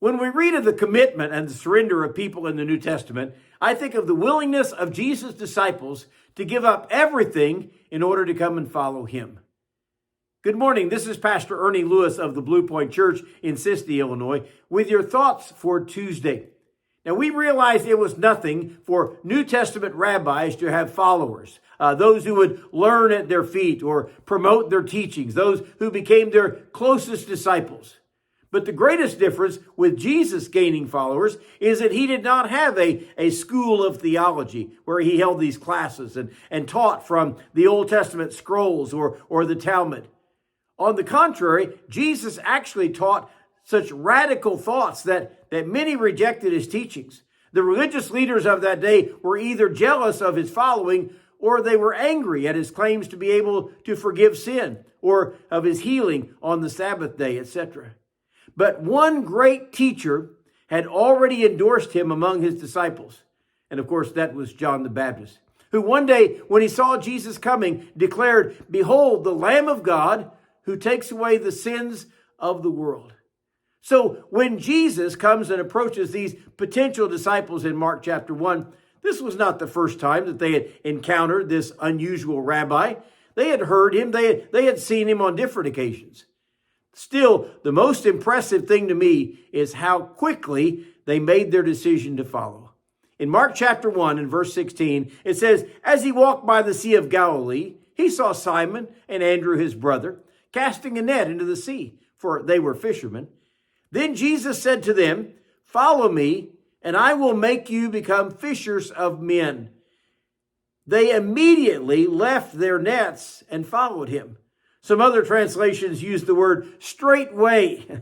When we read of the commitment and the surrender of people in the New Testament, I think of the willingness of Jesus' disciples to give up everything in order to come and follow him. Good morning. This is Pastor Ernie Lewis of the Blue Point Church in Sisti, Illinois, with your thoughts for Tuesday. Now, we realized it was nothing for New Testament rabbis to have followers, those who would learn at their feet or promote their teachings, those who became their closest disciples. But the greatest difference with Jesus gaining followers is that he did not have a school of theology where he held these classes and taught from the Old Testament scrolls or the Talmud. On the contrary, Jesus actually taught such radical thoughts that many rejected his teachings. The religious leaders of that day were either jealous of his following or they were angry at his claims to be able to forgive sin or of his healing on the Sabbath day, etc. But one great teacher had already endorsed him among his disciples. And of course, that was John the Baptist, who one day, when he saw Jesus coming, declared, "Behold, the Lamb of God who takes away the sins of the world." So when Jesus comes and approaches these potential disciples in Mark chapter 1, this was not the first time that they had encountered this unusual rabbi. They had heard him. They had seen him on different occasions. Still, the most impressive thing to me is how quickly they made their decision to follow. In Mark chapter 1 and verse 16, it says, "As he walked by the Sea of Galilee, he saw Simon and Andrew his brother casting a net into the sea, for they were fishermen. Then Jesus said to them, 'Follow me, and I will make you become fishers of men.' They immediately left their nets and followed him." Some other translations use the word straightway.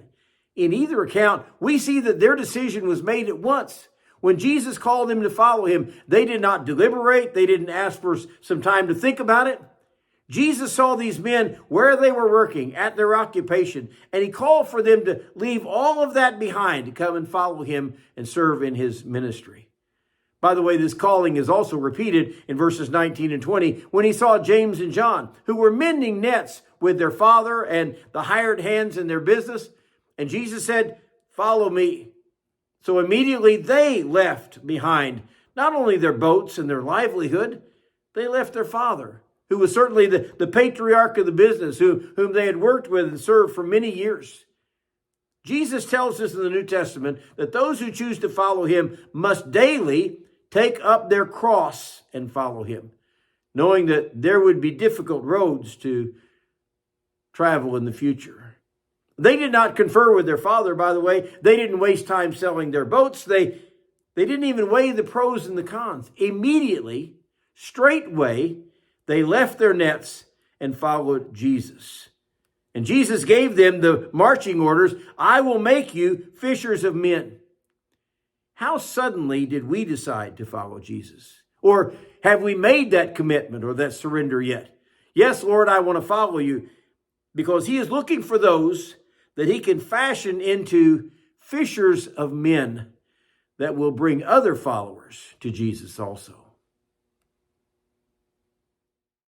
In either account, we see that their decision was made at once. When Jesus called them to follow him, they did not deliberate. They didn't ask for some time to think about it. Jesus saw these men where they were working, at their occupation, and he called for them to leave all of that behind to come and follow him and serve in his ministry. By the way, this calling is also repeated in verses 19 and 20 when he saw James and John, who were mending nets with their father and the hired hands in their business. And Jesus said, "Follow me." So immediately they left behind not only their boats and their livelihood, they left their father, who was certainly the patriarch of the business, whom they had worked with and served for many years. Jesus tells us in the New Testament that those who choose to follow him must daily take up their cross and follow him, knowing that there would be difficult roads to travel in the future. They did not confer with their father, by the way. They didn't waste time selling their boats. They didn't even weigh the pros and the cons. Immediately, straightway, they left their nets and followed Jesus. And Jesus gave them the marching orders, "I will make you fishers of men." How suddenly did we decide to follow Jesus? Or have we made that commitment or that surrender yet? Yes, Lord, I want to follow you, because he is looking for those that he can fashion into fishers of men that will bring other followers to Jesus also.